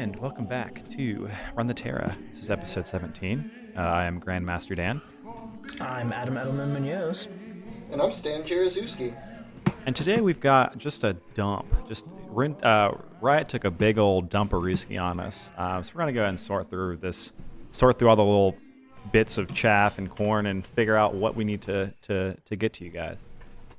And welcome back to Run the Terra. This is episode 17. I am Grandmaster Dan. I'm Adam Edelman Munoz. And I'm Stan Jarzewski. And today we've got just a dump. Riot took a big old dumparooski on us. So we're going to go ahead and sort through all the little bits of chaff and corn and figure out what we need to get to you guys.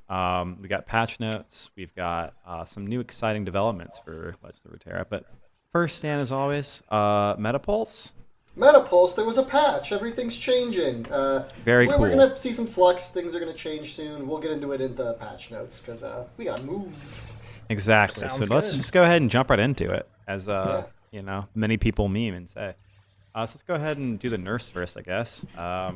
We got patch notes. We've got some new exciting developments for Legends of Runeterra. But first, Stan, as always, Metapulse. Metapulse, there was a patch. Everything's changing. Very cool. We're going to see some flux. Things are going to change soon. We'll get into it in the patch notes because we got to move. Exactly. Sounds So let's good. just go ahead and jump right into it, as many people meme and say. So let's go ahead and do the nerfs first, I guess. Why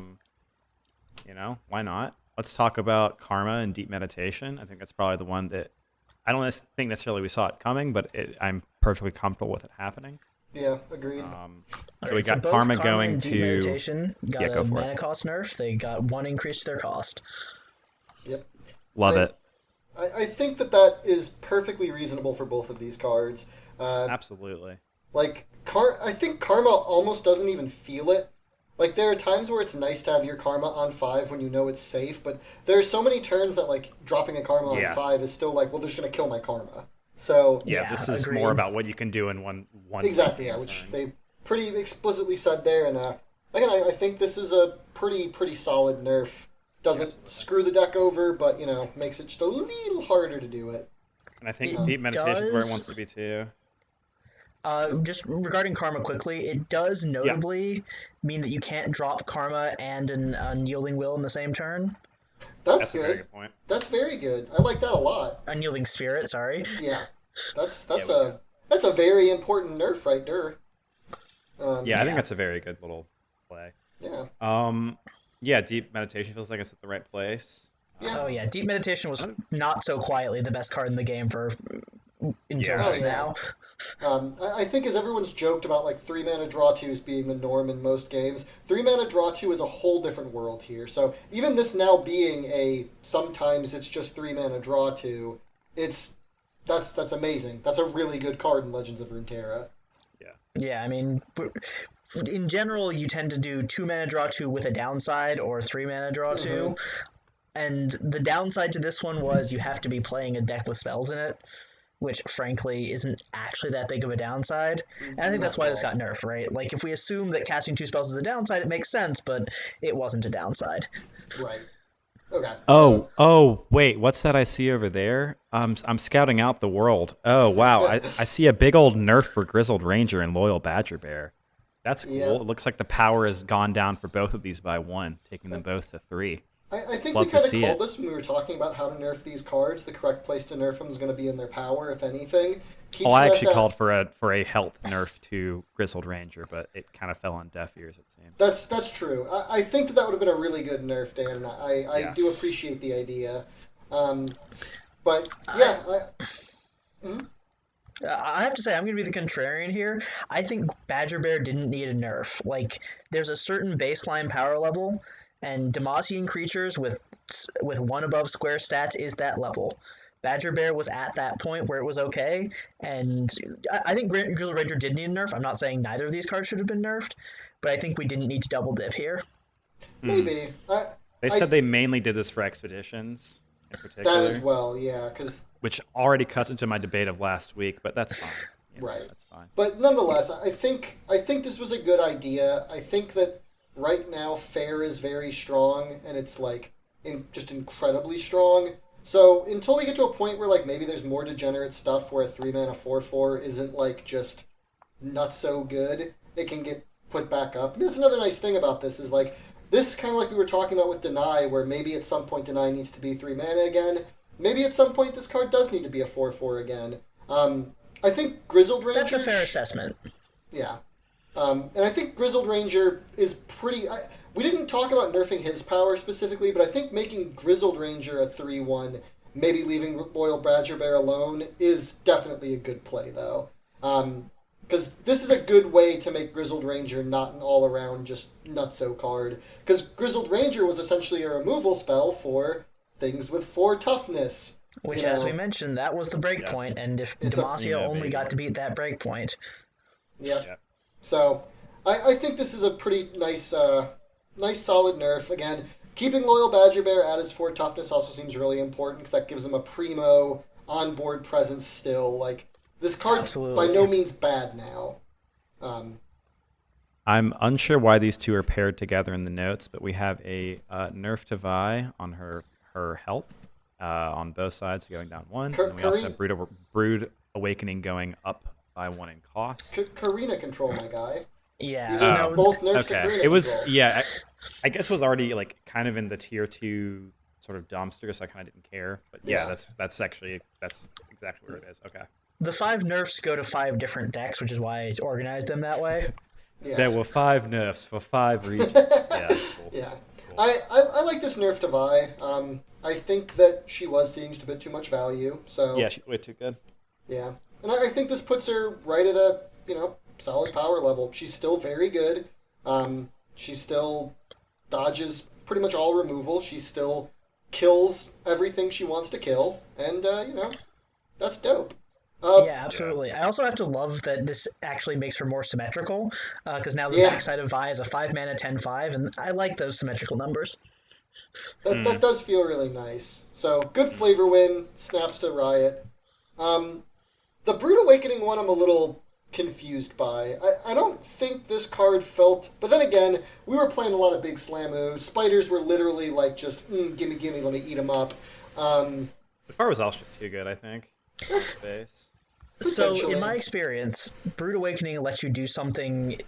not? Let's talk about Karma and Deep Meditation. I think that's probably the one that I don't think necessarily we saw it coming, but I'm perfectly comfortable with it happening. Yeah, agreed. So we got both Karma and going Deep to... Meditation got go a for it. mana cost nerf. They got one increase to their cost. Yep. Love it. I think that is perfectly reasonable for both of these cards. Absolutely. I think Karma almost doesn't even feel it. Like, there are times where it's nice to have your Karma on 5 when you know it's safe, but there are so many turns that, dropping a Karma on 5 is still they're just going to kill my Karma. So... Yeah, this is agreed. more about what you can do in one Exactly, yeah, which they pretty explicitly said there, and again, I think this is a pretty solid nerf. Doesn't screw the deck over, but, makes it just a little harder to do it. And I think Deep Meditation is where it wants to be, too. Just regarding Karma quickly, it does notably mean that you can't drop Karma and an Unyielding Will in the same turn. That's a good. very good point. That's very good. I like that a lot. Unyielding Spirit, sorry. Yeah, that's a very important nerf right there. I think that's a very good little play. Yeah. Deep Meditation feels like it's at the right place. Yeah. Oh yeah, Deep Meditation was not so quietly the best card in the game until just now. I think as everyone's joked about 3-mana draw 2s being the norm in most games, 3-mana draw 2 is a whole different world here. So even this now being sometimes it's just 3-mana draw 2, that's amazing. That's a really good card in Legends of Runeterra. Yeah, I mean, in general, you tend to do 2-mana draw 2 with a downside or 3-mana draw 2. And the downside to this one was you have to be playing a deck with spells in it, which frankly isn't actually that big of a downside. And I think that's why this got nerfed, right? If we assume that casting 2 spells is a downside, it makes sense, but it wasn't a downside. Right. Okay. Oh, wait, what's that I see over there? I'm scouting out the world. Oh, wow, I see a big old nerf for Grizzled Ranger and Loyal Badger Bear. That's cool. Yeah. It looks like the power has gone down for both of these by 1, taking them both to 3. I think Love we to kind of see called it. this when we were talking about how to nerf these cards. The correct place to nerf them is going to be in their power, if anything. Keeps I them at actually that- called for a health nerf to Grizzled Ranger, but it kind of fell on deaf ears, it seems. That's true. I think that would have been a really good nerf, Dan. And I do appreciate the idea. But yeah, I have to say, I'm going to be the contrarian here. I think Badger Bear didn't need a nerf. There's a certain baseline power level, and Demacian creatures with 1 above square stats is that level. Badger Bear was at that point where it was okay, and I think Grizzled Ranger did need a nerf. I'm not saying neither of these cards should have been nerfed, but I think we didn't need to double dip here. maybe. They said they mainly did this for expeditions in particular. That as well, yeah, Which already cuts into my debate of last week, but that's fine. right. That's fine. But nonetheless, I think this was a good idea. I think that right now Fair is very strong, and it's just incredibly strong. So until we get to a point where maybe there's more degenerate stuff where a 3-mana 4/4 isn't just not so good, it can get put back up. And that's another nice thing about this is this kind of we were talking about with Deny, where maybe at some point Deny needs to be 3-mana again. Maybe at some point this card does need to be a 4/4 again. I think Grizzled Ranger... That's a fair assessment. Yeah. And I think Grizzled Ranger is pretty... we didn't talk about nerfing his power specifically, but I think making Grizzled Ranger a 3/1, maybe leaving Loyal Badger Bear alone, is definitely a good play, though. Because this is a good way to make Grizzled Ranger not an all-around just nutso card. Because Grizzled Ranger was essentially a removal spell for things with 4 toughness. Which, as we mentioned, that was the break point, and if It's a- Demacia only got to beat that break point... Yep. Yep. So I think this is a pretty nice, nice solid nerf. Again, keeping Loyal Badger Bear at his 4 toughness also seems really important because that gives him a primo onboard presence still. Like, this card's Absolutely. by no means bad now. I'm unsure why these two are paired together in the notes, but we have a nerf to Vi on her health on both sides, going down 1. And we also have Brood Awakening going up by 1 in cost. Karina control, my guy. Yeah. These are both nerfs to Karina It was, control. yeah, I guess it was already like kind of in the tier 2 sort of dumpster, so I kind of didn't care. But yeah, that's exactly where it is. Okay. The 5 nerfs go to 5 different decks, which is why I organized them that way. Yeah. There were 5 nerfs for 5 regions. Yeah. Cool. Yeah. I like this nerf to Vi. I think that she was seeing just a bit too much value. So Yeah, she's way too good. yeah. And I think this puts her right at a, solid power level. She's still very good. She still dodges pretty much all removal. She still kills everything she wants to kill. And, that's dope. Yeah, absolutely. I also have to love that this actually makes her more symmetrical, because now the backside of Vi is a 5 mana 10/5, and I like those symmetrical numbers. That does feel really nice. So, good flavor win. Snaps to Riot. The Brood Awakening one I'm a little confused by. I don't think this card felt... But then again, we were playing a lot of big Slamu. Spiders were literally like just, gimme, let me eat them up. The card was also just too good, I think. That's Space. So, in my experience, Brood Awakening lets you do something,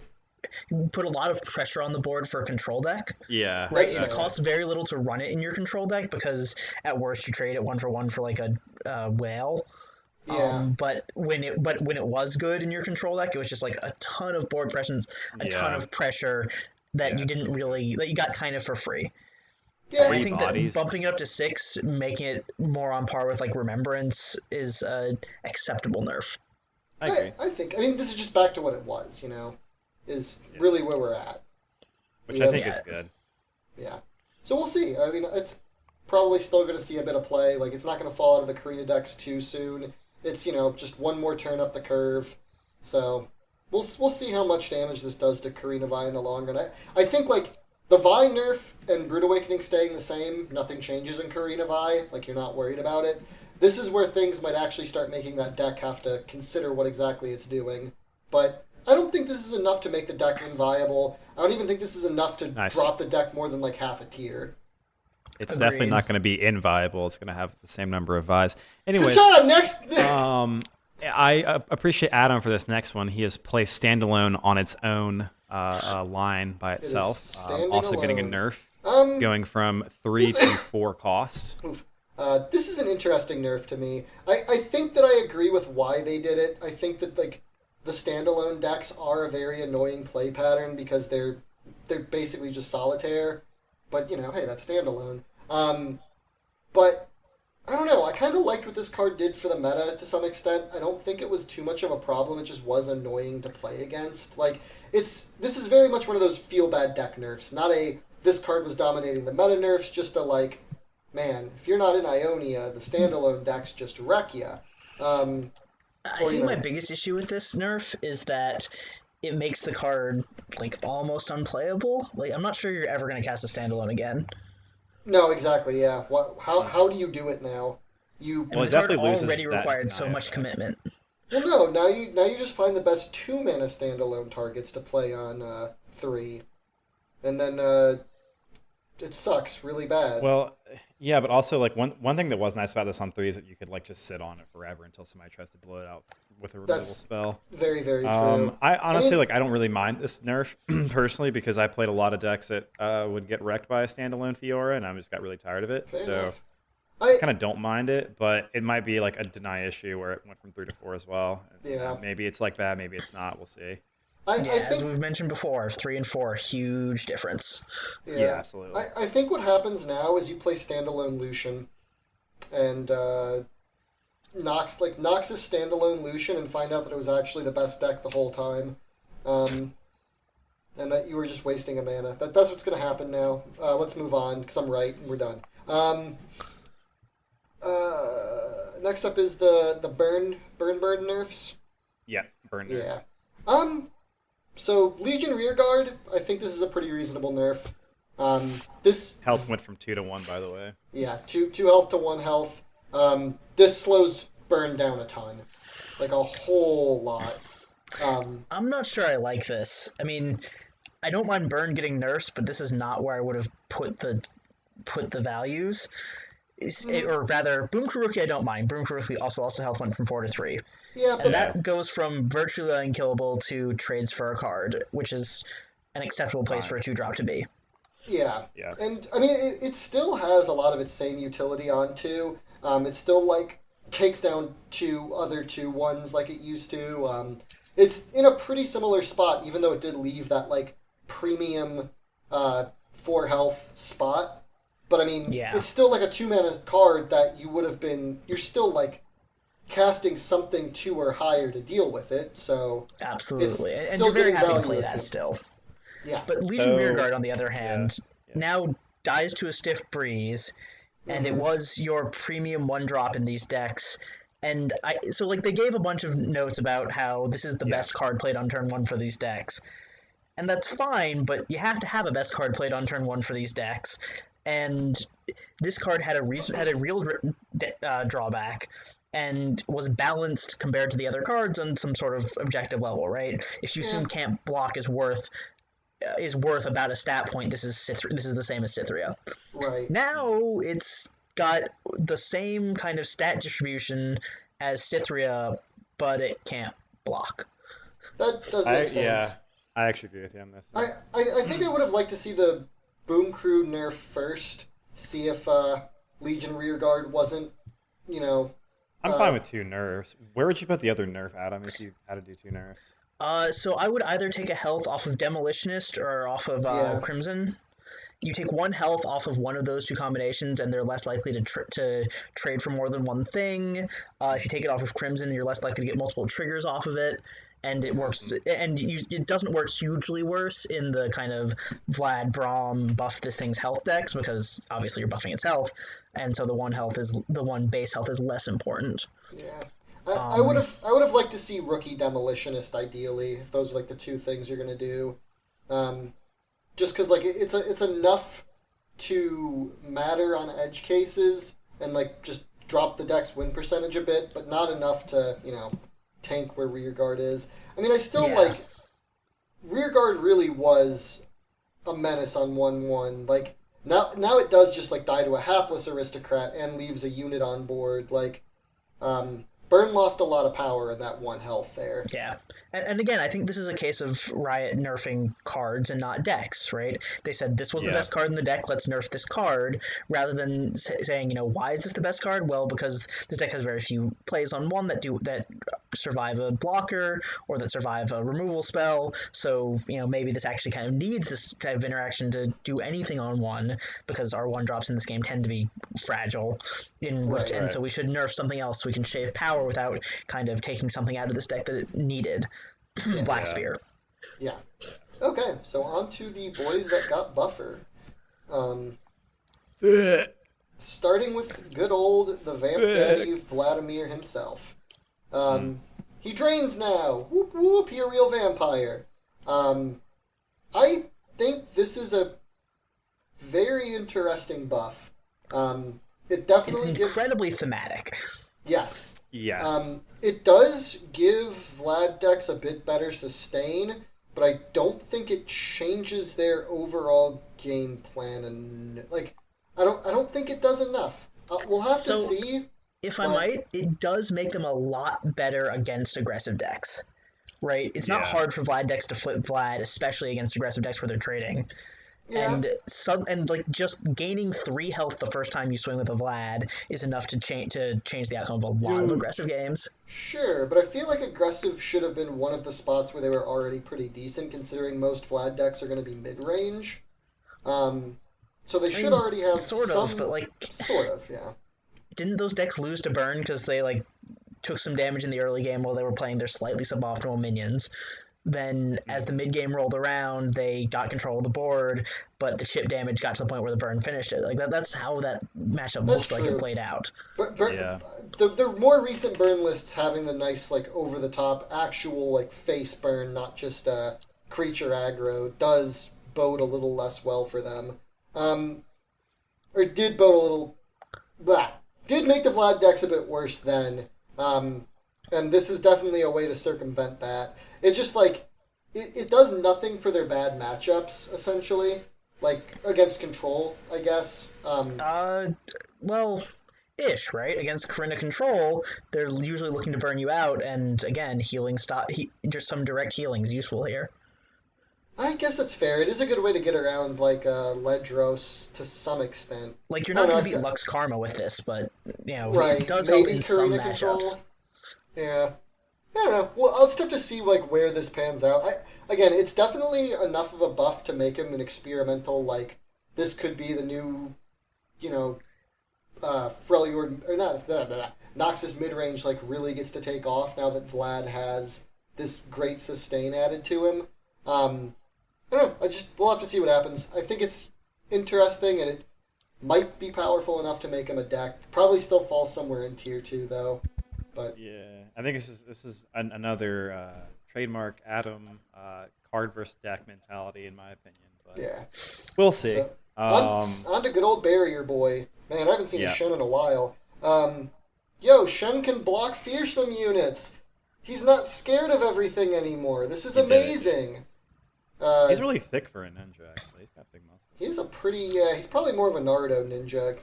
put a lot of pressure on the board for a control deck. Yeah. Right, That's and it fair. costs very little to run it in your control deck because at worst you trade it 1-for-1 for like a whale. Yeah. But when it was good in your control deck, it was just like a ton of board presence, a ton of pressure that you didn't really that you got kind of for free. Yeah. And I think bodies. that bumping it up to 6, making it more on par with like Remembrance, is a acceptable nerf. I agree. I think, this is just back to what it was, is really where we're at. Which I think is good. Yeah. So we'll see. It's probably still going to see a bit of play. Like, it's not going to fall out of the Karina decks too soon. It's, just one more turn up the curve. So we'll see how much damage this does to Karina Vi in the long run. I think, like, the Vi nerf and Brood Awakening staying the same, nothing changes in Karina Vi. Like, you're not worried about it. This is where things might actually start making that deck have to consider what exactly it's doing. But I don't think this is enough to make the deck inviable. I don't even think this is enough to drop the deck more than like half a tier. It's definitely not going to be inviable. It's going to have the same number of Vi's. Anyways, Good job, next! I appreciate Adam for this next one. He has placed Standalone on its own line by itself. standing Also getting a alone. nerf, going from 3 to 4 cost. Oof. This is an interesting nerf to me. I think that I agree with why they did it. I think that like the standalone decks are a very annoying play pattern because they're basically just solitaire. But hey, that's standalone. But I don't know. I kind of liked what this card did for the meta to some extent. I don't think it was too much of a problem. It just was annoying to play against. Like this is very much one of those feel bad deck nerfs. Not a this card was dominating the meta nerfs. Just a like. Man, if you're not in Ionia, the standalone decks just wreck you. I think my biggest issue with this nerf is that it makes the card like almost unplayable. Like I'm not sure you're ever going to cast a standalone again. No, exactly. Yeah. How do you do it now? Well, it The card definitely loses already that required so deny much effect. commitment. Well, no. Now you just find the best 2-mana standalone targets to play on 3, and then it sucks really bad. Well, yeah, but also like one thing that was nice about this on 3 is that you could like just sit on it forever until somebody tries to blow it out with a removal spell. Very, very true. I honestly I don't really mind this nerf personally because I played a lot of decks that would get wrecked by a standalone Fiora, and I just got really tired of it. Fair so enough. I kind of don't mind it, but it might be like a deny issue where it went from 3 to 4 as well. Yeah. Maybe it's like that. Maybe it's not. We'll see. I As think we've mentioned before, 3 and 4, huge difference. Yeah, absolutely. I think what happens now is you play standalone Lucian, and Nox is standalone Lucian, and find out that it was actually the best deck the whole time, and that you were just wasting a mana. That's what's going to happen now. Let's move on because I'm right and we're done. Next up is the burn bird nerfs. Yeah, burn nerf. Yeah. So Legion Rearguard, I think this is a pretty reasonable nerf. This Health went from 2 to 1, by the way. Yeah, two health to 1 health. This slows burn down a ton, like a whole lot. I'm not sure I like this. I mean, I don't mind burn getting nerfs, but this is not where I would have put the values. Or rather, Boom Crew Rookie I don't mind. Boom Crew Rookie also health went from 4 to 3. Yeah, And but that goes from virtually unkillable to trades for a card, which is an acceptable place for a 2-drop to be. yeah, Yeah. and I mean it still has a lot of its same utility on 2. It still like takes down 2 other 2/1s like it used to. It's in a pretty similar spot, even though it did leave that like premium 4 health spot. But I mean, Yeah. it's still like a 2-mana card that you would have been. You're still like casting something 2 or higher to deal with it. So Absolutely. It's And still you're very getting happy to value play with that it. still. yeah, But Legion So- Rearguard, on the other hand, yeah. now dies to a stiff breeze, and it was your premium 1-drop in these decks. And so like they gave a bunch of notes about how this is the best card played on turn 1 for these decks. And that's fine, but you have to have a best card played on turn 1 for these decks. And this card had a real drawback, and was balanced compared to the other cards on some sort of objective level, right? If you assume can't block is worth about a stat point, this is the same as Cythria. right. Now it's got the same kind of stat distribution as Cythria, but it can't block. That does make sense. Yeah, I actually agree with you on this. I think I would have liked to see the Boom Crew nerf first. See if Legion Rearguard wasn't, I'm fine with 2 nerfs. Where would you put the other nerf, Adam, if you had to do 2 nerfs? So I would either take a health off of Demolitionist or off of Crimson. You take 1 health off of one of those 2 combinations, and they're less likely to trade for more than one thing. If you take it off of Crimson, you're less likely to get multiple triggers off of it, and it works. And it doesn't work hugely worse in the kind of Vlad Braum buff this thing's health decks, because obviously you're buffing its health, and so the 1 base health is less important. Yeah. I would have liked to see Rookie Demolitionist ideally, if those are like the 2 things you're gonna do. Just because like it's enough to matter on edge cases and like just drop the deck's win percentage a bit, but not enough to tank where Rearguard is. I mean, I still like Rearguard really was a menace on 1/1. Like now it does just like die to a hapless aristocrat and leaves a unit on board. Like Burn lost a lot of power in that 1 health there. Yeah. And again, I think this is a case of Riot nerfing cards and not decks, right? They said this was the best card in the deck, let's nerf this card, rather than saying, why is this the best card? Well, because this deck has very few plays on 1 that survive a blocker or that survive a removal spell, so, maybe this actually kind of needs this type of interaction to do anything on 1, because our 1-drops in this game tend to be fragile, and so we should nerf something else so we can shave power without kind of taking something out of this deck that it needed. Black Spear. Yeah. Okay, so on to the boys that got buffer. Starting with good old the Vamp Daddy Vladimir himself. He drains now. Whoop whoop, he a real vampire. I think this is a very interesting buff. It definitely It's incredibly thematic. Yes. Yes. It does give Vlad decks a bit better sustain, but I don't think it changes their overall game plan, and I don't think it does enough. We'll have to see. If I might, it does make them a lot better against aggressive decks. Right? It's not hard for Vlad decks to flip Vlad, especially against aggressive decks where they're trading. Yeah. And just gaining 3 health the first time you swing with a Vlad is enough to change the outcome of a lot of aggressive games. Sure, but I feel like aggressive should have been one of the spots where they were already pretty decent, considering most Vlad decks are going to be mid-range. So they should already have sort of, but sort of, yeah. Didn't those decks lose to burn because they took some damage in the early game while they were playing their slightly suboptimal minions? Then, as the mid game rolled around, they got control of the board, but the chip damage got to the point where the burn finished it. Like that's how that matchup That's looked like true. it played out. Yeah. The more recent burn lists having the nice like over the top actual like face burn, not just creature aggro, does bode a little less well for them. Or did bode a little. Blah. Did make the Vlad decks a bit worse then. And this is definitely a way to circumvent that. It's just like it does nothing for their bad matchups, essentially. Like against control, I guess. Well, ish, right? Against Corinna control, they're usually looking to burn you out, and again, healing just some direct healing is useful here. I guess that's fair. It is a good way to get around like Ledros to some extent. Like you're not going to beat Lux Karma with this, but right. it does help Maybe in some Karina matchups. control. Yeah. I don't know. Well, I'll just have to see like where this pans out. Again, it's definitely enough of a buff to make him an experimental. Like this could be the new, Freljord or not. Noxus mid range like really gets to take off now that Vlad has this great sustain added to him. I don't know. We'll have to see what happens. I think it's interesting and it might be powerful enough to make him a deck. Probably still falls somewhere in tier 2 though. But yeah, I think this is another trademark Adam card versus deck mentality, in my opinion. But yeah, we'll see. So, on to good old Barrier Boy. Man, I haven't seen a Shen in a while. Shen can block fearsome units. He's not scared of everything anymore. This is amazing. He's really thick for a ninja, actually. He's got big muscles. He's a pretty, he's probably more of a Naruto ninja,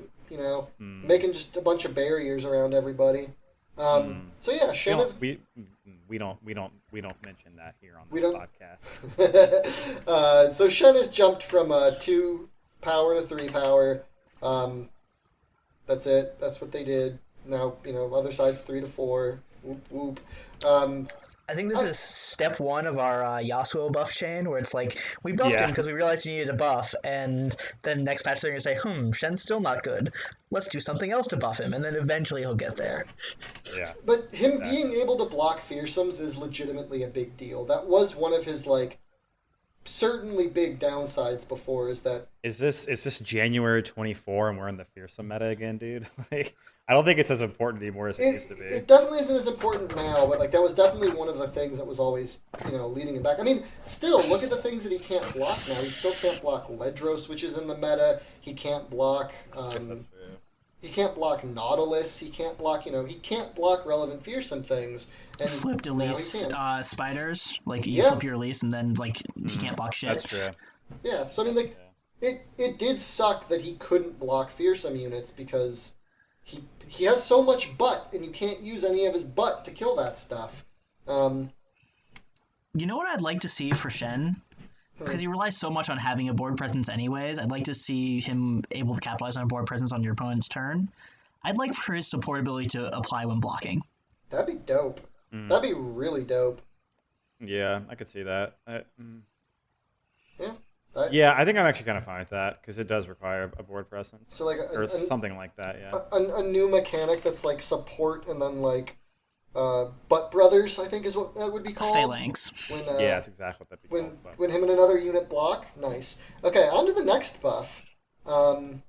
making just a bunch of barriers around everybody. So yeah, Shen is. We don't mention that here on the podcast. So Shen has jumped from 2 power to 3 power. That's it. That's what they did. Now other side's 3 to 4. Whoop whoop. I think this is step 1 of our Yasuo buff chain, where it's like, we buffed him because we realized he needed a buff, and then next patch they're going to say, Shen's still not good. Let's do something else to buff him, and then eventually he'll get there. Yeah. But him being able to block fearsomes is legitimately a big deal. That was one of his, certainly big downsides before, is that... Is this January 24 and we're in the fearsome meta again, dude? I don't think it's as important anymore as it used to be. It definitely isn't as important now, but that was definitely one of the things that was always, leading him back. I mean, still, look at the things that he can't block now. He still can't block Ledros, which is in the meta. He can't block... he can't block Nautilus. He can't block, he can't block relevant fearsome things. And flipped Elise spiders. You flip your Elise and then, he can't block shit. That's true. Yeah, so I mean, it did suck that he couldn't block fearsome units because... He has so much butt, and you can't use any of his butt to kill that stuff. You know what I'd like to see for Shen? Because he relies so much on having a board presence anyways, I'd like to see him able to capitalize on a board presence on your opponent's turn. I'd like for his support ability to apply when blocking. That'd be dope. That'd be really dope. Yeah, I could see that. Yeah. Yeah, I think I'm actually kind of fine with that because it does require a board presence. So or something like that, yeah. A new mechanic that's support and then Butt Brothers, I think is what that would be called. Phalanx. Yeah, that's exactly what that'd be called. When him and another unit block, nice. Okay, on to the next buff. I'm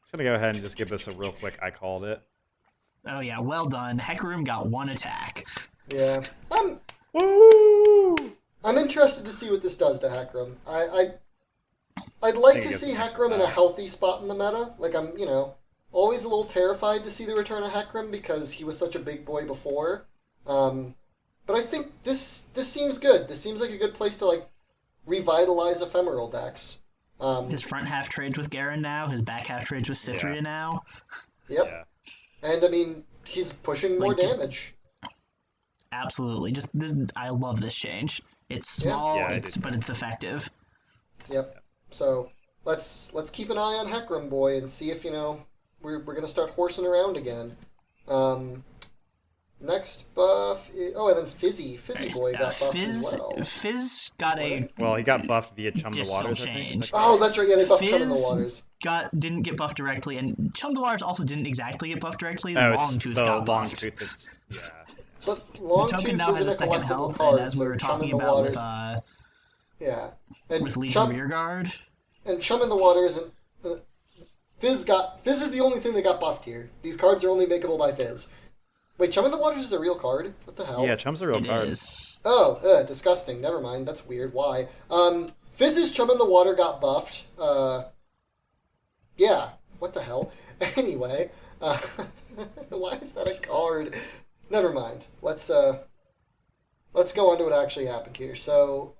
just gonna go ahead and just give this a real quick. I called it. Oh yeah, well done. Hecarim got 1 attack. Yeah. Woo! I'm interested to see what this does to Hecarim. I'd like to see Hecarim in a healthy spot in the meta. I'm, always a little terrified to see the return of Hecarim because he was such a big boy before. But I think this seems good. This seems like a good place to revitalize ephemeral decks. His front half trades with Garen now. His back half trades with Cytheria now. Yep. Yeah. And I mean, he's pushing more damage. Absolutely. I love this change. It's small, but it's effective. Yep. So let's keep an eye on Hecarim Boy and see if we're gonna start horsing around again. Next buff. And then Fizzy Boy got buffed as well. Fizz got he got buffed via Chum the Waters. Change. Oh, that's right. Yeah, they buffed Chum in the Waters. Didn't get buffed directly, and Chum the Waters also didn't exactly get buffed directly. Longtooth got buffed. Longtooth. Yeah. But The Longtooth token now has isn't a a second collectible health, card, and as we so were Chum in talking the about Water yeah. And with Legion Chum, Rearguard. and Chum in the Water isn't... Fizz is the only thing that got buffed here. These cards are only makeable by Fizz. Wait, Chum in the Water is a real card? What the hell? Yeah, Chum's a real It card. is. Oh, disgusting. Never mind. That's weird. Why? Fizz's Chum in the Water got buffed. Yeah. What the hell? Anyway, why is that a card? Never mind. Let's go on to what actually happened here. So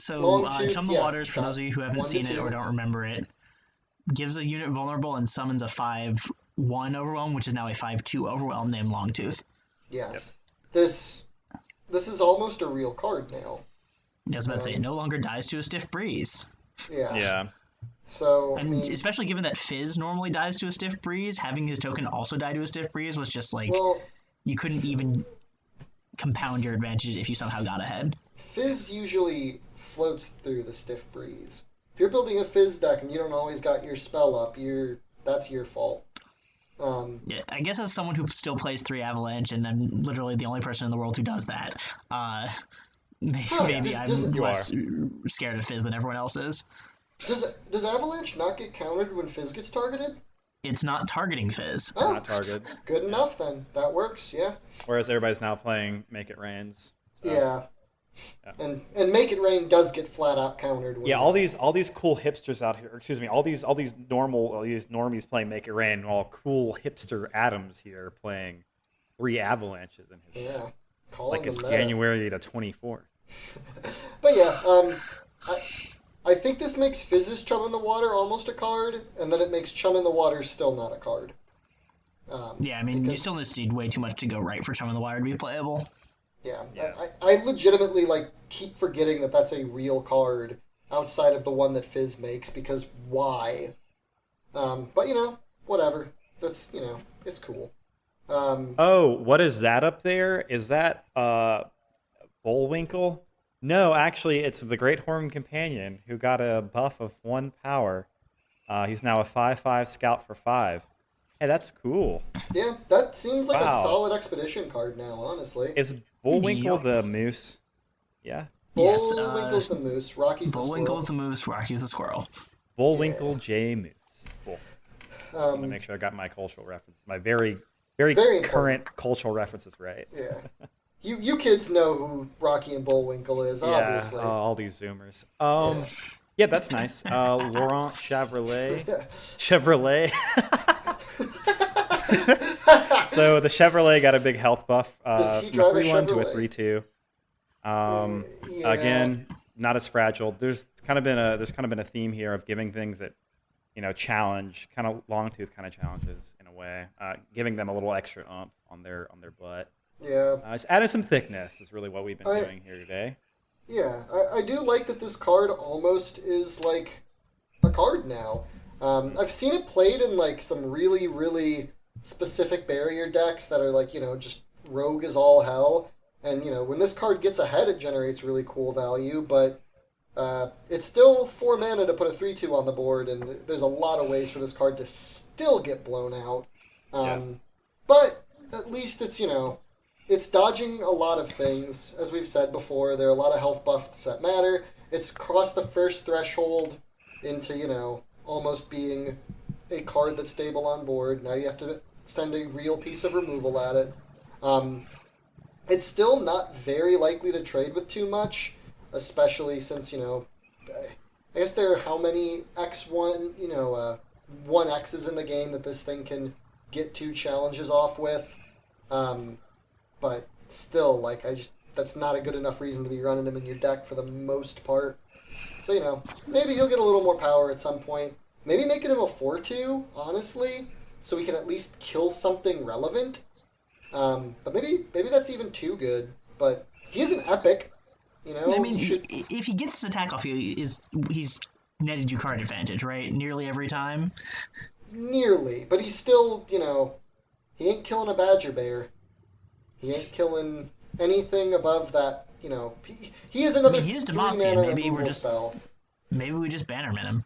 Longtooth, Chum the yeah, Waters, for those of you who haven't 1 to seen it 2. or don't remember it, gives a unit vulnerable and summons a 5/1 Overwhelm, which is now a 5/2 Overwhelm named Longtooth. Yeah. This is almost a real card now. I was about to say, it no longer dies to a stiff breeze. Yeah. Yeah. So, And especially given that Fizz normally dies to a stiff breeze, having his token also die to a stiff breeze was just like, well, you couldn't even compound your advantages if you somehow got ahead. Fizz usually floats through the stiff breeze. If you're building a Fizz deck and you don't always got your spell up, that's your fault. Yeah, I guess as someone who still plays 3 Avalanche, and I'm literally the only person in the world who does that, maybe I'm less scared of Fizz than everyone else is. Does Avalanche not get countered when Fizz gets targeted? It's not targeting Fizz. Oh, Not target. good enough then. That works, yeah. Whereas everybody's now playing Make It Rains. So. Yeah. And Make It Rain does get flat out countered. Yeah, all these cool hipsters out here. Excuse me, all these normies playing Make It Rain, while cool hipster Adams here playing 3 Avalanches in his Yeah. like it's January the 24th. But yeah, I think this makes Fizz's Chum in the Water almost a card, and then it makes Chum in the Water still not a card. Yeah, I mean, you still need way too much to go right for Chum in the Water to be playable. Yeah. I legitimately keep forgetting that that's a real card outside of the one that Fizz makes, because why? But whatever. That's it's cool. Oh, what is that up there? Is that Bullwinkle? No, actually, it's the Great Horn Companion who got a buff of 1 power. He's now a 5/5 scout for 5. Hey, that's cool. Yeah, that seems like Wow. a solid expedition card now, honestly. Is Bullwinkle the moose? Yeah. Bullwinkle's the moose, Rocky's the Bullwinkle's squirrel. the moose, Rocky's the squirrel. Bullwinkle J Moose. Cool. I'm gonna make sure I got my cultural reference, my very Very current cultural references right. Yeah. You kids know who Rocky and Bullwinkle is, obviously. Yeah, all these Zoomers. Yeah, that's nice. Laurent Chevrolet. Yeah. Chevrolet. So the Chevrolet got a big health buff Does he from a drive a 3/1 to a Chevrolet? 3/2. Yeah. Again, not as fragile. There's kind of been a theme here of giving things that challenge, kind of Longtooth kind of challenges in a way, giving them a little extra oomph on their butt. Yeah. Just adding some thickness is really what we've been doing here today. Yeah, I do like that this card almost is like a card now. I've seen it played in some really, really specific barrier decks that are just rogue as all hell. And when this card gets ahead, it generates really cool value, but it's still 4 mana to put a 3/2 on the board, and there's a lot of ways for this card to still get blown out. But at least it's dodging a lot of things. As we've said before, there are a lot of health buffs that matter. It's crossed the first threshold into, almost being a card that's stable on board. Now you have to send a real piece of removal at it. It's still not very likely to trade with too much, especially since, I guess there are how many X1, 1X's in the game that this thing can get 2 challenges off with. But still, that's not a good enough reason to be running him in your deck for the most part. So, maybe he'll get a little more power at some point. Maybe making him a 4/2, honestly, so we can at least kill something relevant. But maybe that's even too good. But he is an epic, I mean, if he gets his attack off, he's netted you card advantage, right? Nearly every time. Nearly, but he's still, he ain't killing a Badger Bear. He ain't killing anything above that, He is another he is 3 Demacian. mana removal spell. Maybe we just Bannerman him.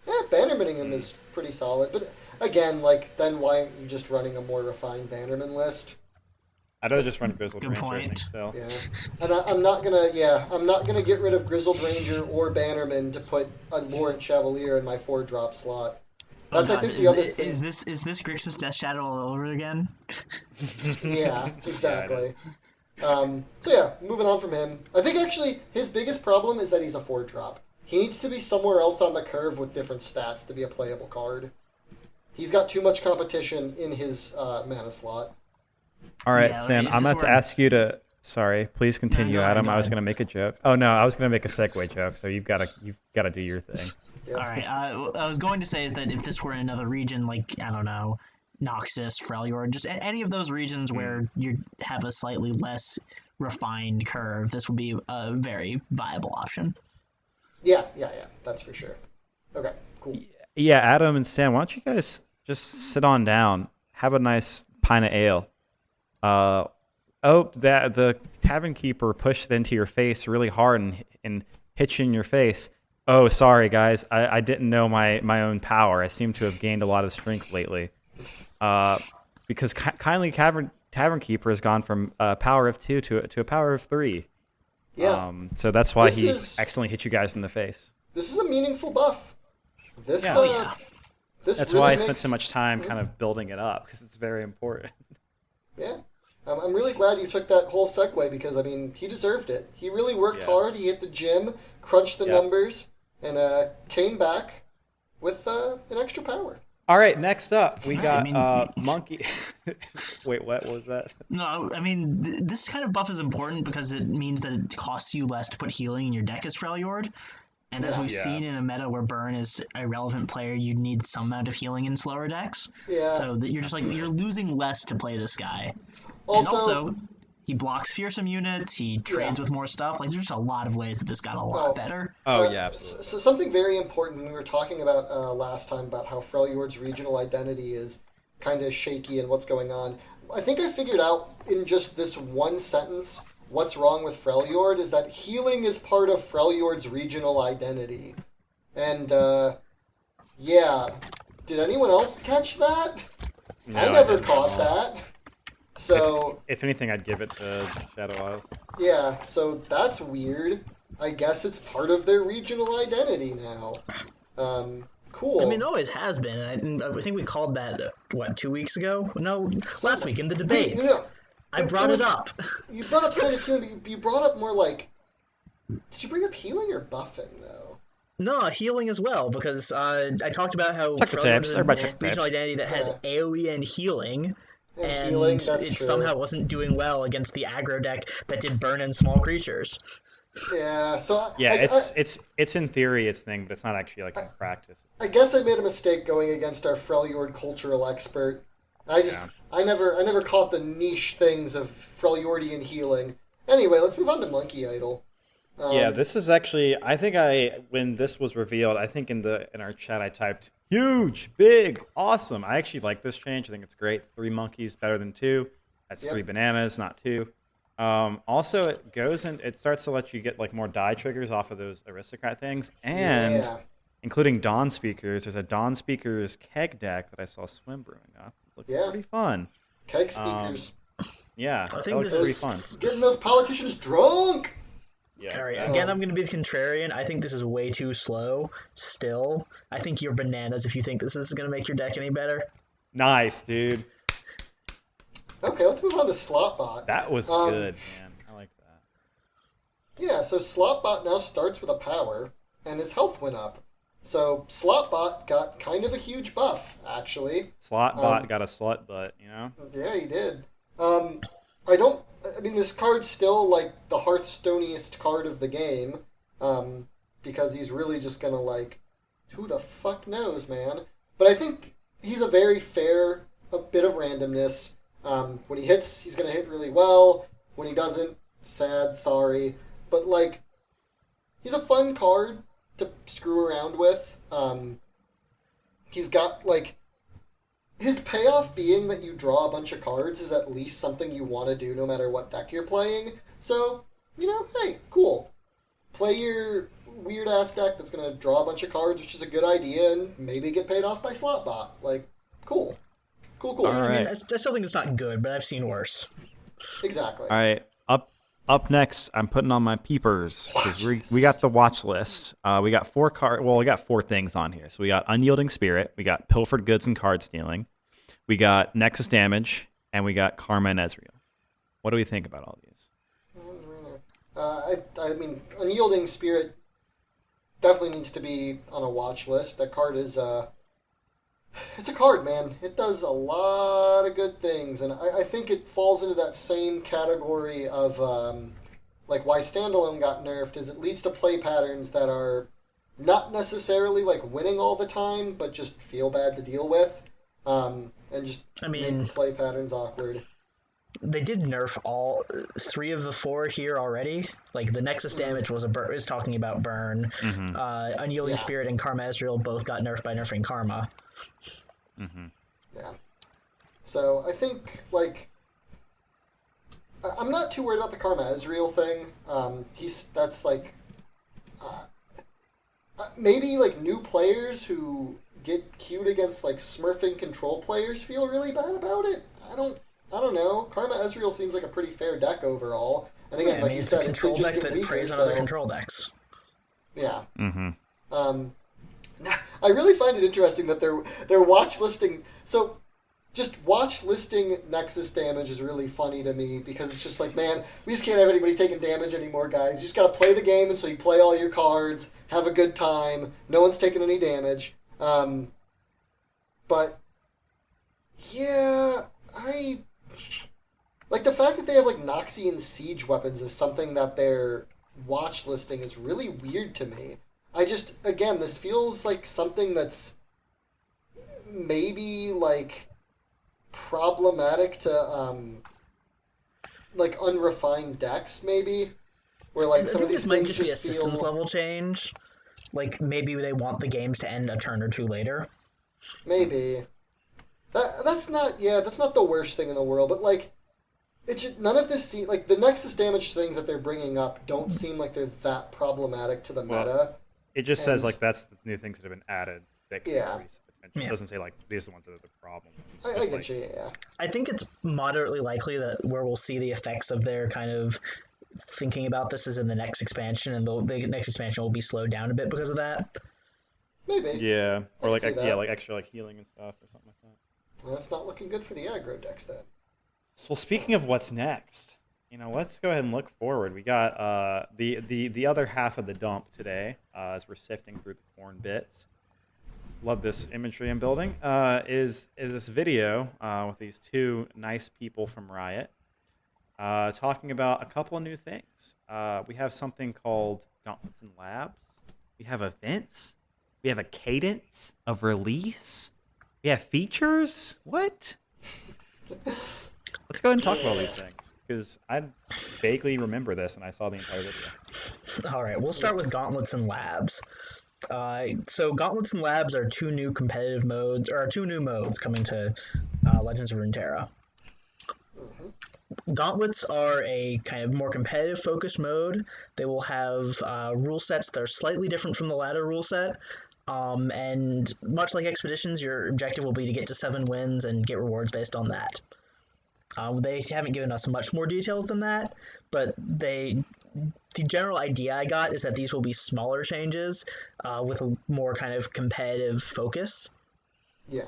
Yeah, Bannermaning him is pretty solid, but again, then why aren't you just running a more refined Bannerman list? I'd rather just run Grizzled Good Ranger, I think, point. so. Yeah, and I'm not gonna get rid of Grizzled Ranger or Bannerman to put a Lorent Chevalier in my 4-drop slot. That's I think the other thing. Is this Grixis Death Shadow all over again? Yeah, exactly. So yeah, moving on from him. I think actually his biggest problem is that he's a 4-drop. He needs to be somewhere else on the curve with different stats to be a playable card. He's got too much competition in his mana slot. All right, Yeah, Shen, it's I'm just about to more- ask you to. Sorry, please continue, go ahead, Adam. go I was ahead. gonna make a joke. Oh no, I was gonna make a segue joke. So you've gotta do your thing. Yep. All right. What I was going to say is that if this were in another region, like I don't know, Noxus, Freljord, just any of those regions where you have a slightly less refined curve, this would be a very viable option. Yeah, that's for sure. Okay, cool. Yeah, Adam and Stan, why don't you guys just sit on down, have a nice pint of ale. That the tavern keeper pushed into your face really hard and hit you in your face. Oh, sorry guys, I didn't know my own power. I seem to have gained a lot of strength lately. Because kindly tavern keeper has gone from a power of 2 to a power of 3. Yeah. So that's why This he is- accidentally hit you guys in the face. This is a meaningful buff. This Yeah. Yeah. this That's really why I makes, spent so much time kind of building it up, because it's very important. Yeah. I'm really glad you took that whole segue because, I mean, he deserved it. He really worked Yeah. hard. He hit the gym, crunched the Yeah. numbers, and came back with an extra power. All right, next up we got I mean- Monkey. Wait, what was that? No, I mean this kind of buff is important because it means that it costs you less to put healing in your deck as Freljord. And as we've Yeah. seen in a meta where Burn is a relevant player, you need some amount of healing in slower decks. Yeah. So that you're just like you're losing less to play this guy. Also, And also, he blocks fearsome units. He trades Yeah. with more stuff. Like there's just a lot of ways that this got a lot Oh. better. Oh Uh, yeah, absolutely. So something very important we were talking about last time about how Freljord's regional identity is kind of shaky and what's going on. I think I figured out in just this one sentence what's wrong with Freljord is that healing is part of Freljord's regional identity. And yeah, did anyone else catch that? No, I never didn't at caught all. that. So If anything, I'd give it to Shadow Isles. yeah, so that's weird. I guess it's part of their regional identity now. Cool. I mean, it always has been. I think we called that, 2 weeks ago? No, last week in the Wait, debates. no. I It brought was- it up. You brought up kind of healing, but you brought up more like. Did you bring up healing or buffing though? No, healing as well, because I talked about how Check the Freljord tapes. is Everybody a check the regional tapes. identity that has Yeah. AoE and healing, and healing, that's it true. somehow wasn't doing well against the aggro deck that did burn in small creatures. Yeah, so Yeah, I, it's in theory its thing, but it's not actually like in practice. I guess I made a mistake going against our Freljord cultural expert. Yeah. I never caught the niche things of Freljordian healing. Anyway, let's move on to Monkey Idol. Yeah, this is actually. I think when this was revealed, I think in our chat I typed huge, big, awesome. I actually like this change. I think it's great. 3 monkeys better than 2. That's Yep. 3 bananas, not 2. Also, it starts to let you get like more die triggers off of those aristocrat things, and Yeah. including Dawn Speakers. There's a Dawn Speakers keg deck that I saw Swim brewing up. It looks Yeah. pretty fun. Keg speakers. Yeah, I that think looks this pretty is- fun. Getting those politicians drunk! Yeah, All right, exactly. again, I'm going to be the contrarian. I think this is way too slow. Still, I think you're bananas if you think this is going to make your deck any better. Nice, dude. Okay, let's move on to Slotbot. That was good, man. I like that. Yeah, so Slotbot now starts with a power, and his health went up. So Slotbot got kind of a huge buff, actually. Slotbot got a slut butt, you know? Yeah, he did. I mean, this card's still, like, the Hearthstoniest card of the game, because he's really just gonna, like, who the fuck knows, man? But I think he's a very fair, a bit of randomness. When he hits, he's gonna hit really well. When he doesn't, sad, sorry. But, like, he's a fun card to screw around with. He's got, like, his payoff being that you draw a bunch of cards is at least something you want to do no matter what deck you're playing. So, hey, cool. Play your weird-ass deck that's going to draw a bunch of cards, which is a good idea, and maybe get paid off by Slotbot. Like, cool. Cool. All I mean, right. I still think it's not good, but I've seen worse. Exactly. All right, up next, I'm putting on my peepers because we got the watch list. We got we got four things on here. So we got Unyielding Spirit, we got Pilfered Goods and Card Stealing, we got Nexus Damage, and we got Karma and Ezreal. What do we think about all these? I mean, Unyielding Spirit definitely needs to be on a watch list. That card is it's a card, man. It does a lot of good things, and I think it falls into that same category of like why Standalone got nerfed is it leads to play patterns that are not necessarily like winning all the time, but just feel bad to deal with, and just make play patterns awkward. They did nerf all three of the four here already. Like the Nexus Damage is talking about burn. Unyielding Spirit and Karma Ezreal both got nerfed by nerfing Karma. Yeah. So I think like I'm not too worried about the Karma Ezreal thing. That's like maybe like new players who get queued against like smurfing control players feel really bad about it. I don't know. Karma Ezreal seems like a pretty fair deck overall. And again, like you said, it could just get weaker. Preys on other control decks. Yeah. I really find it interesting that they're watch listing. So, just watch listing Nexus Damage is really funny to me because it's just like, man, we just can't have anybody taking damage anymore, guys. You just gotta play the game until you play all your cards, have a good time. No one's taking any damage. But yeah, like the fact that they have like Noxian siege weapons is something that they're watch listing is really weird to me. Again, this feels like something that's maybe like problematic to like unrefined decks, maybe, where like some of these might things just be a systems level change. Like maybe they want the games to end a turn or two later. Maybe that's not the worst thing in the world, but like it's just, none of this like the Nexus Damage things that they're bringing up don't seem like they're that problematic to the meta. It just says like that's the new things that have been added that can increase potential. Yeah. It doesn't say like these are the ones that are the problem. I get you, yeah. I think it's moderately likely that where we'll see the effects of their kind of thinking about this is in the next expansion, and the next expansion will be slowed down a bit because of that. Maybe. Yeah, or like like extra like healing and stuff or something like that. Well, that's not looking good for the aggro decks then. So speaking of what's next, let's go ahead and look forward. We got the other half of the dump today as we're sifting through the corn bits. Love this imagery I'm building. Is this video with these two nice people from Riot talking about a couple of new things. We have something called Gauntlets Labs. We have events. We have a cadence of release. We have features. What? Let's go ahead and talk about all these things, because I vaguely remember this and I saw the entire video. All right, we'll start with Gauntlets and Labs. So Gauntlets and Labs are two new competitive modes, or two new modes coming to Legends of Runeterra. Gauntlets are a kind of more competitive focused mode. They will have rule sets that are slightly different from the ladder rule set. And much like Expeditions, your objective will be to get to 7 wins and get rewards based on that. They haven't given us much more details than that, but the general idea I got is that these will be smaller changes with a more kind of competitive focus. Yeah.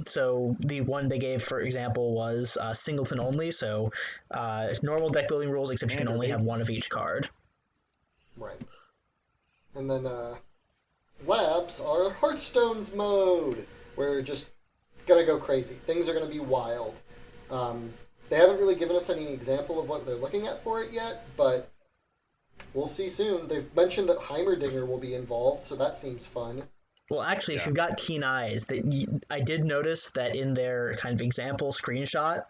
So the one they gave, for example, was singleton only, so normal deck building rules, except you can only have one of each card. Right. And then Labs are Hearthstone's mode, where you're just gonna go crazy. Things are gonna be wild. They haven't really given us any example of what they're looking at for it yet, but we'll see soon. They've mentioned that Heimerdinger will be involved, so that seems fun. Well, actually, if you've got keen eyes, I did notice that in their kind of example screenshot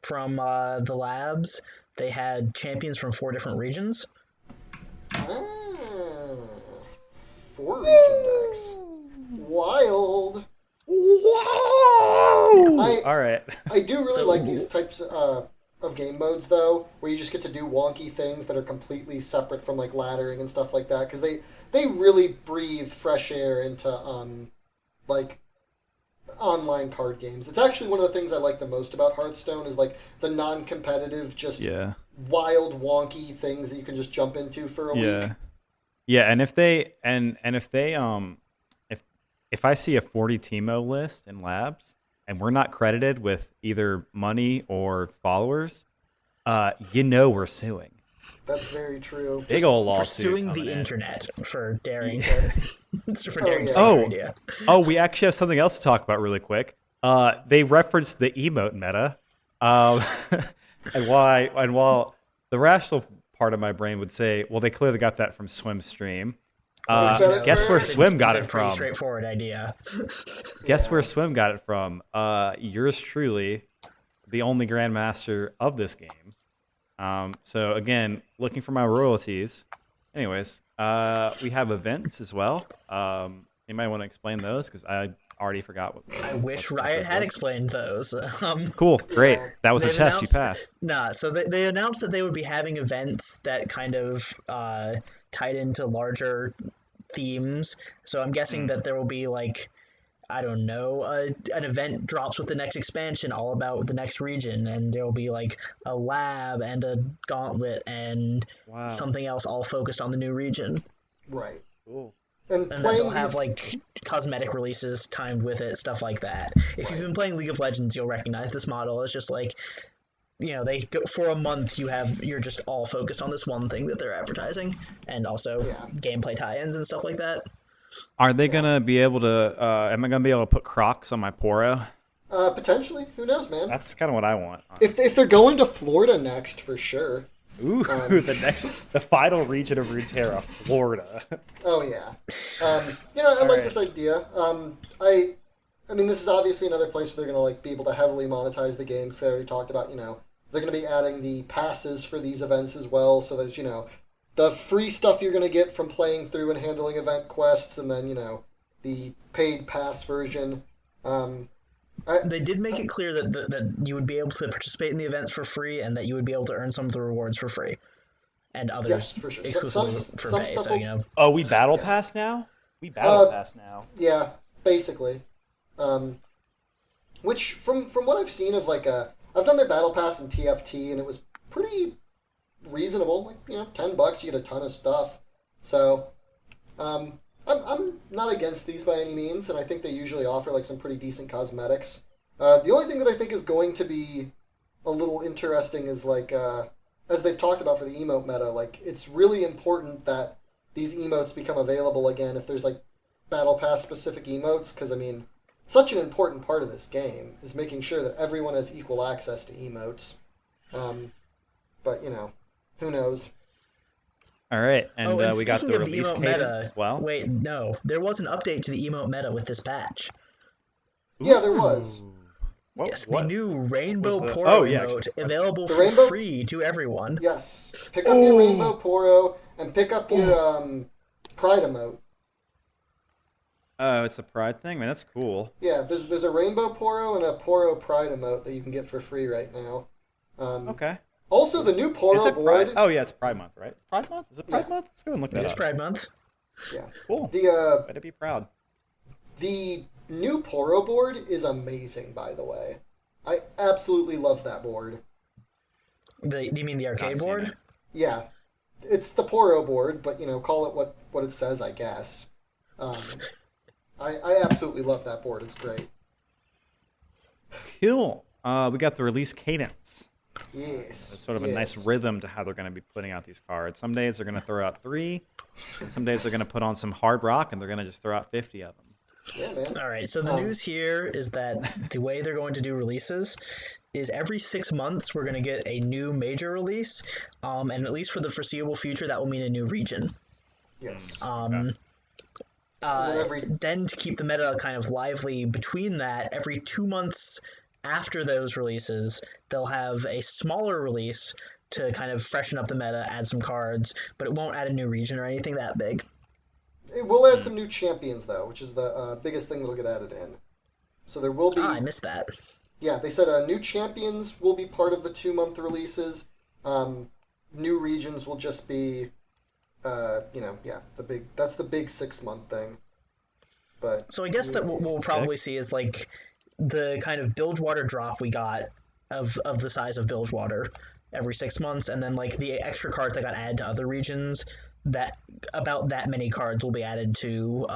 from the labs, they had champions from 4 different regions. Ah, 4 region decks. Wild. Whoa! All right. I do really like these types of game modes, though, where you just get to do wonky things that are completely separate from like laddering and stuff like that, because they really breathe fresh air into like online card games. It's actually one of the things I like the most about Hearthstone is like the non-competitive, just wild, wonky things that you can just jump into for a week. Yeah, and if they if I see a 40 Teemo list in Labs and we're not credited with either money or followers, we're suing. That's very true. Big old lawsuit. Suing the internet for daring to idea. Oh, we actually have something else to talk about really quick. They referenced the emote meta, and while the rational part of my brain would say, well, they clearly got that from Swim Stream. Guess where Swim got it from? Straightforward idea. Guess where Swim got it from? Yours truly, the only Grandmaster of this game. So again, looking for my royalties. Anyways, we have events as well. Anybody want to explain those? Because I already forgot what. I wish Riot had explained those. Cool, great. That was a test you passed. So they announced that they would be having events that kind of tied into larger themes. So I'm guessing that there will be like, I don't know, an event drops with the next expansion all about the next region, and there will be like a lab and a gauntlet and something else all focused on the new region. Right. Cool. And they'll have like cosmetic releases timed with it, stuff like that. If you've been playing League of Legends, you'll recognize this model. It's just like, they go for a month. You're just all focused on this one thing that they're advertising, and also gameplay tie-ins and stuff like that. Are they gonna be able to? Am I gonna be able to put Crocs on my Poro? Potentially. Who knows, man? That's kind of what I want. If they're going to Florida next, for sure. Ooh, the final region of Runeterra, Florida. Oh yeah. I like this idea. I mean, this is obviously another place where they're gonna like be able to heavily monetize the game. Because I already talked about, they're gonna be adding the passes for these events as well. So there's the free stuff you're going to get from playing through and handling event quests, and then, the paid pass version. They did make it clear that you would be able to participate in the events for free, and that you would be able to earn some of the rewards for free. And others for sure. exclusively for pay, so, Oh, we battle pass now? We battle pass now. Yeah, basically. Which, from what I've seen of, like, I've done their battle pass in TFT, and it was pretty reasonable, like, $10 you get a ton of stuff. So I'm not against these by any means, and I think they usually offer like some pretty decent cosmetics. The only thing that I think is going to be a little interesting is like as they've talked about for the emote meta, like it's really important that these emotes become available again if there's like battle pass specific emotes, because I mean such an important part of this game is making sure that everyone has equal access to emotes. But who knows? All right, and we got the release cadence as well. Wait, no. There was an update to the emote meta with this patch. Yeah, there was. The new Rainbow Poro emote available for free to everyone. Yes. Pick up your Rainbow Poro and pick up your Pride emote. Oh, it's a Pride thing? Man, that's cool. Yeah, there's a Rainbow Poro and a Poro Pride emote that you can get for free right now. Okay. Also, the new Poro board. Oh yeah, it's Pride Month, right? It's Pride Month? Is it Pride Month? Let's go and look that up. It's Pride Month. Yeah. Cool. Better be proud. The new Poro board is amazing, by the way. I absolutely love that board. Do you mean the arcade board? Yeah. It's the Poro board, but call it what it says, I guess. I absolutely love that board. It's great. Cool. We got the release cadence. Yes. There's sort of a nice rhythm to how they're going to be putting out these cards. Some days they're going to throw out 3, and some days they're going to put on some hard rock, and they're going to just throw out 50 of them. Yeah, man. All right, so the news here is that the way they're going to do releases is every 6 months we're going to get a new major release, and at least for the foreseeable future, that will mean a new region. Yes. Then to keep the meta kind of lively between that, every 2 months after those releases, they'll have a smaller release to kind of freshen up the meta, add some cards, but it won't add a new region or anything that big. It will add some new champions, though, which is the biggest thing that'll get added in. So there will be... I missed that. Yeah, they said new champions will be part of the 2-month releases. New regions will just be, that's the big 6-month thing. But So I guess that what we'll probably see is like the kind of Bilgewater drop we got of the size of Bilgewater every 6 months, and then like the extra cards that got added to other regions. That about that many cards will be added to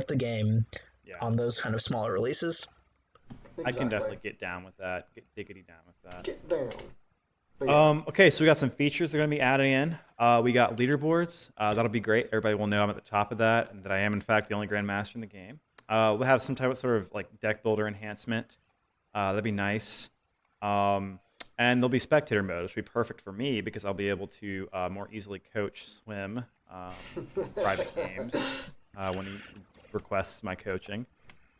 the game on those kind of smaller releases. exactly. I can definitely get down with that. Get diggity down with that. Get down. But yeah. Okay, so we got some features that are going to be added in. We got leaderboards. That'll be great. Everybody will know I'm at the top of that, and that I am, in fact, the only Grandmaster in the game. We'll have some type of sort of like deck builder enhancement. That'd be nice. And there'll be spectator mode, which will be perfect for me because I'll be able to more easily coach Swim private games when he requests my coaching.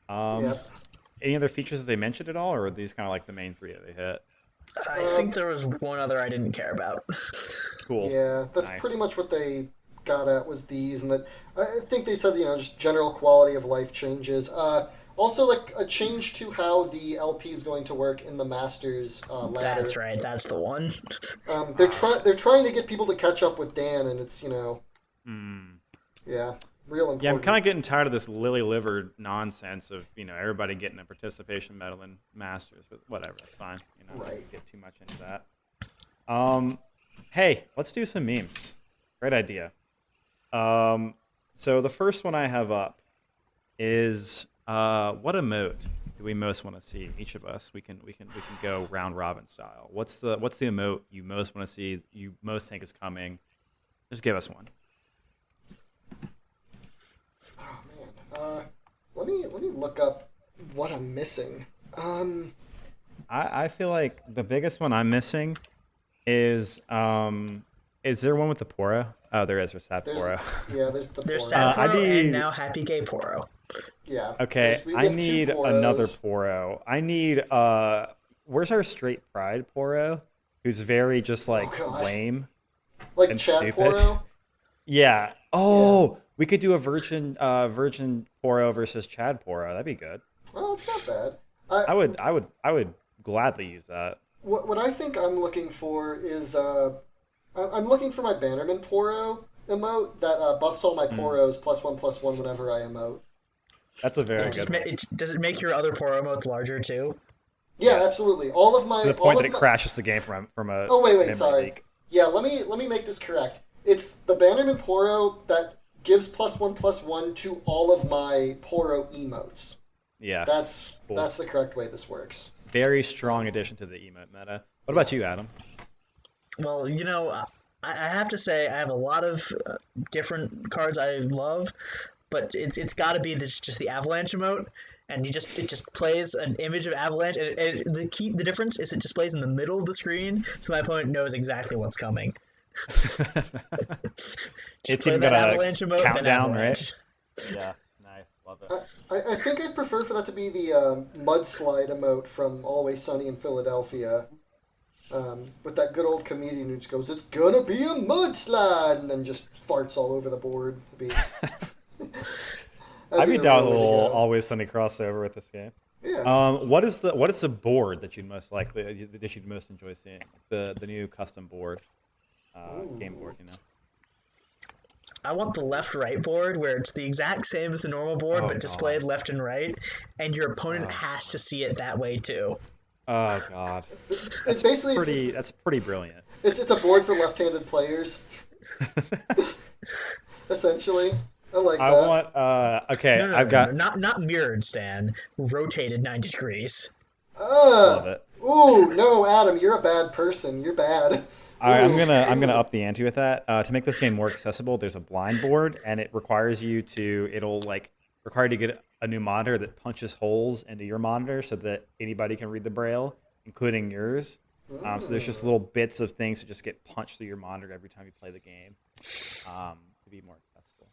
Any other features that they mentioned at all, or are these kind of like the main three that they hit? I think there was one other I didn't care about. Cool. Yeah, that's Nice. pretty much what they got at was these, and that I think they said just general quality of life changes. Also, like a change to how the LP is going to work in the Masters ladder. That's right. That's the one. They're trying to get people to catch up with Dan, and it's yeah, real important. Yeah, I'm kind of getting tired of this lily-livered nonsense of everybody getting a participation medal in Masters, but whatever, that's fine. I don't get too much into that. Hey, let's do some memes. Great idea. So the first one I have up is what emote do we most want to see? Each of us, we can go round robin style. What's the emote you most want to see? You most think is coming? Just give us one. Oh man, let me look up what I'm missing. I feel like the biggest one I'm missing is there one with the Poro? Oh, there is. There's Sad Poro. Yeah, there's the There's Poro. Sad Poro need- and now Happy Gay Poro. Yeah. Okay, We I have two need Poros. another Poro. I need where's our straight pride Poro? Who's very just like God. lame. Like and Chat stupid. Poro. Yeah. Oh, we could do a virgin Poro versus Chad Poro. That'd be good. Well, it's not bad. I would gladly use that. What I think I'm looking for is I'm looking for my Bannerman Poro emote that buffs all my Poros +1/+1 whenever I emote. That's a very good one. Does it make your other Poro emotes larger too? Yeah, Yes. absolutely. All of my To the point all that of it crashes the game from a Oh wait, memory sorry. leak. Yeah, let me make this correct. It's the Bannerman Poro that gives +1/+1 to all of my Poro emotes. Yeah. That's Cool. that's the correct way this works. Very strong addition to the emote meta. What about you, Adam? Well, I have to say I have a lot of different cards I love, but it's got to be just the Avalanche emote, and it just plays an image of Avalanche, and the difference is it just plays in the middle of the screen, so my opponent knows exactly what's coming. It's play even that got a Avalanche emote, then countdown, right? Avalanche. Yeah, nice, love it. I think I'd prefer for that to be the mudslide emote from Always Sunny in Philadelphia. With that good old comedian who just goes, "It's gonna be a mudslide," and then just farts all over the board. I'd be the down real with a way to little go. Always Sunny crossover with this game. Yeah. What is the board that you'd most likely that you'd most enjoy seeing? The new custom board, game board, I want the left-right board where it's the exact same as the normal board, Oh, but displayed left and right, and your opponent Oh. has to see it that way too. Oh God, It's basically that's pretty brilliant. it's a board for left-handed players. Essentially, I like that. I want okay. No, I've got not mirrored, Stan. Rotated 90 degrees. love it. Ooh, no, Adam, you're a bad person. You're bad. All right, Ooh. I'm gonna up the ante with that. To make this game more accessible, there's a blind board, and it requires you to require you to get a new monitor that punches holes into your monitor so that anybody can read the braille, including yours. So there's just little bits of things that just get punched through your monitor every time you play the game to be more accessible.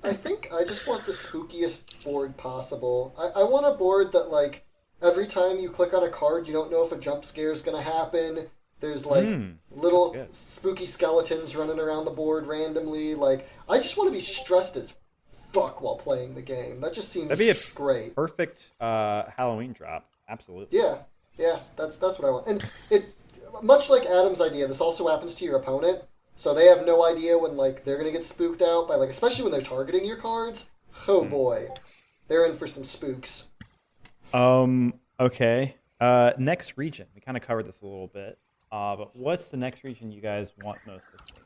I think I just want the spookiest board possible. I want a board that, like, every time you click on a card, you don't know if a jump scare is going to happen. There's, like, little good. spooky skeletons running around the board randomly. Like, I just want to be stressed as fuck while playing the game. That just seems That'd be a great. perfect Halloween drop. Absolutely. Yeah, that's what I want. And it, much like Adam's idea, this also happens to your opponent. So they have no idea when, like, they're going to get spooked out by, like, especially when they're targeting your cards. Oh boy, they're in for some spooks. Okay. Next region. We kind of covered this a little bit. But what's the next region you guys want most to see?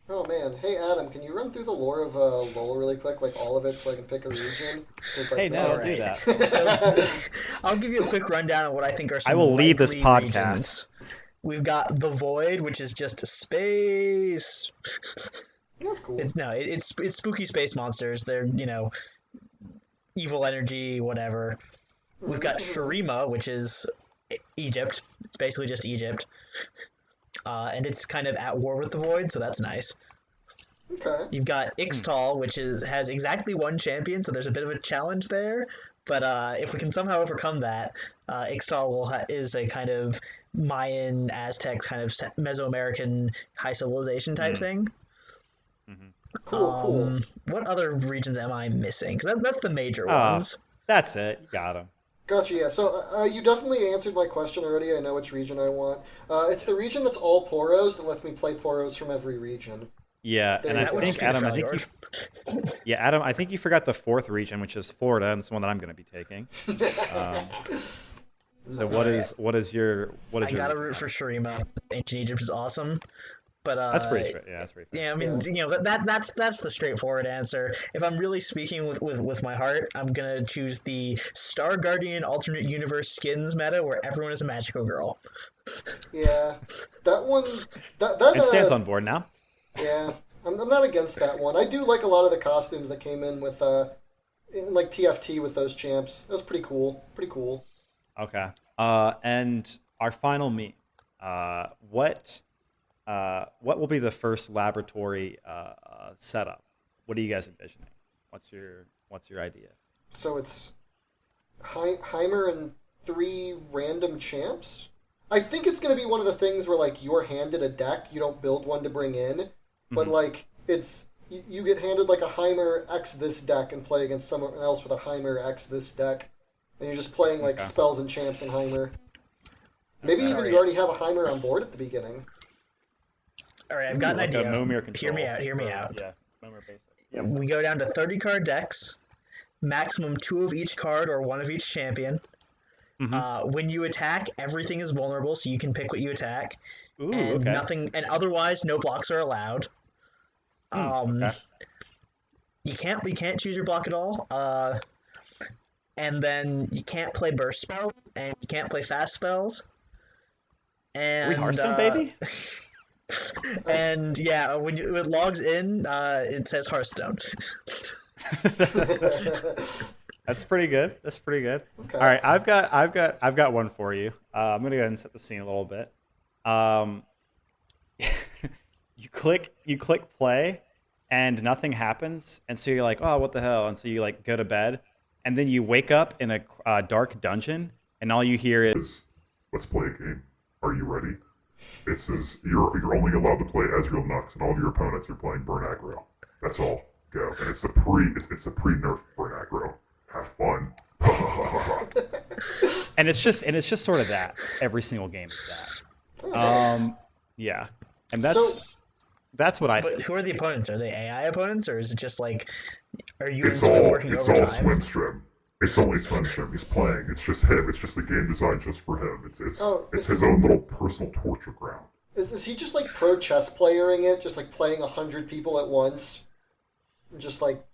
Oh man, hey Adam, can you run through the lore of LoL really quick, like all of it, so I can pick a region? 'Cause, like, Hey, no, don't do Alright. that. So, I'll give you a quick rundown of what I think are some I will leave this likely podcast. regions. We've got the Void, which is just space. That's cool. It's spooky space monsters. They're evil energy, whatever. We've got Shurima, which is Egypt. It's basically just Egypt, and it's kind of at war with the Void, so that's nice. Okay. You've got Ixtal, which has exactly one champion, so there's a bit of a challenge there. But if we can somehow overcome that, Ixtal is a kind of Mayan, Aztec, kind of Mesoamerican high civilization type thing. Cool. What other regions am I missing? Because that's the major ones. That's it. You got him. Gotcha, yeah. So you definitely answered my question already. I know which region I want. It's the region that's all Poros that lets me play Poros from every region. Yeah, and I think Adam, I think you forgot the fourth region, which is Florida, and it's the one that I'm going to be taking. So what is your I gotta root for Shurima. Ancient Egypt is awesome, but that's pretty straight. Yeah, that's pretty fair. yeah. I mean, that's the straightforward answer. If I'm really speaking with my heart, I'm gonna choose the Star Guardian alternate universe skins meta, where everyone is a magical girl. Yeah, that one. That It stands on board now. Yeah, I'm not against that one. I do like a lot of the costumes that came in with in like TFT with those champs. That was pretty cool. Pretty cool. Okay. And our final meet. What will be the first laboratory setup? What are you guys envisioning? What's your idea? So it's Heimer and 3 random champs. I think it's going to be one of the things where like you're handed a deck, you don't build one to bring in, but like it's you get handed like a Heimer X this deck and play against someone else with a Heimer X this deck, and you're just playing like spells and champs and Heimer. Maybe even you already have a Heimer on board at the beginning. All right, I've got an idea. Momir control. Hear me out. Yeah, Momir basic. We go down to 30 card decks, maximum 2 of each card or 1 of each champion. When you attack, everything is vulnerable, so you can pick what you attack. Ooh, and okay. nothing, and otherwise, no blocks are allowed. Okay. You can't choose your block at all. And then you can't play burst spells, and you can't play fast spells. And We Hearthstone, baby? And yeah, when it logs in, it says Hearthstone. That's pretty good. That's pretty good. Okay. All right, I've got one for you. I'm gonna go ahead and set the scene a little bit. You click play, and nothing happens, and so you're like, oh, what the hell? And so you like go to bed, and then you wake up in a dark dungeon, and all you hear is, "Let's play a game. Are you ready?" It says you're only allowed to play Ezreal Nux, and all of your opponents are playing Burn Aggro. That's all. Go. And it's the pre-nerf Burn Aggro. Have fun. and it's just sort of that. Every single game is that. Oh, nice. Yeah, and that's what I. But who are the opponents? Are they AI opponents, or is it just like, are you It's working all overtime? Swimstream. It's only Swimstream. He's playing. It's just him. It's just the game designed just for him. It's his own little personal torture ground. Is he just like pro chess playering it, just like playing 100 people at once, and just like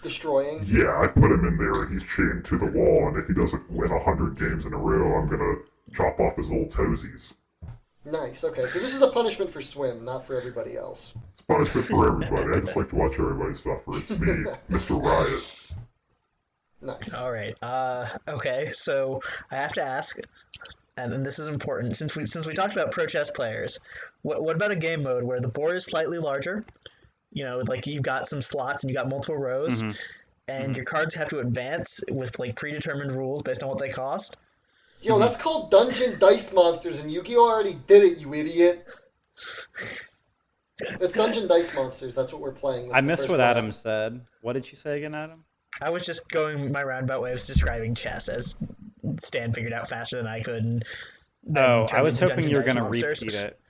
destroying? Yeah, I put him in there, and he's chained to the wall. And if he doesn't win 100 games in a row, I'm gonna chop off his little toesies. Nice. Okay, so this is a punishment for Swim, not for everybody else. It's punishment for everybody. I just like to watch everybody suffer. It's me, Mr. Riot. Nice. All right. Okay. So I have to ask, and this is important since we talked about pro chess players. What about a game mode where the board is slightly larger? You know, like you've got some slots and you got multiple rows, and your cards have to advance with like predetermined rules based on what they cost. Yo, that's called Dungeon Dice Monsters, and Yu-Gi-Oh! Already did it, you idiot. It's Dungeon Dice Monsters. That's what we're playing. I missed what Adam said. What did you say again, Adam? I was just going my roundabout way of describing chess as Stan figured out faster than I could. And I was hoping you were going to repeat it.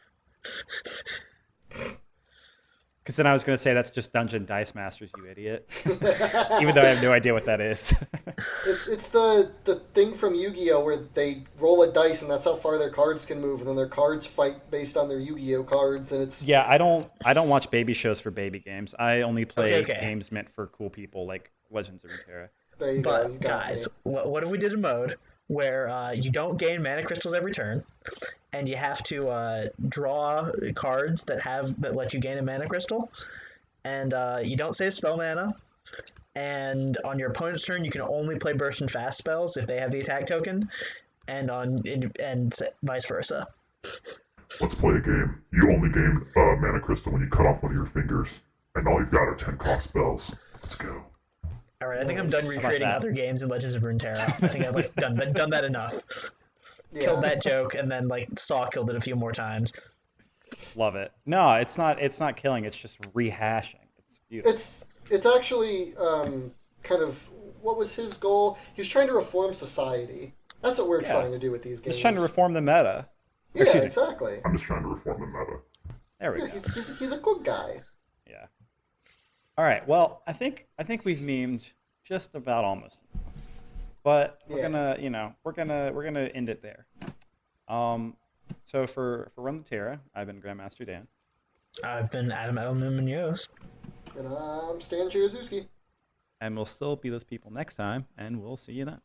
Because then I was going to say that's just Dungeon Dice Masters, you idiot. Even though I have no idea what that is. It's the thing from Yu-Gi-Oh! Where they roll a dice and that's how far their cards can move, and then their cards fight based on their Yu-Gi-Oh! Cards, and it's... Yeah, I don't watch baby shows for baby games. I only play Okay. games meant for cool people like Legends of Runeterra. There you go. You But got guys, me. what if we did a mode where you don't gain mana crystals every turn, and you have to draw cards that let you gain a mana crystal, and you don't save spell mana, and on your opponent's turn you can only play burst and fast spells if they have the attack token, and vice versa. Let's play a game. You only gain mana crystal when you cut off one of your fingers, and all you've got are 10 cost spells. Let's go. All right, I think I'm done Nice. How about recreating that? other games in Legends of Runeterra. I think I've done that enough. Yeah. Killed that joke, and then Saw killed it a few more times. Love it. No, it's not killing, it's just rehashing. It's beautiful. It's actually kind of... What was his goal? He was trying to reform society. That's what we're trying to do with these games. Just trying to reform the meta. Yeah, Excuse me. exactly. I'm just trying to reform the meta. There we Yeah, go. he's a good guy. Yeah. All right. Well, I think we've memed just about almost, but we're gonna end it there. So for Runeterra, I've been Grandmaster Dan, I've been Adam Munoz. And I'm Stan Chierzuski. and we'll still be those people next time, and we'll see you then.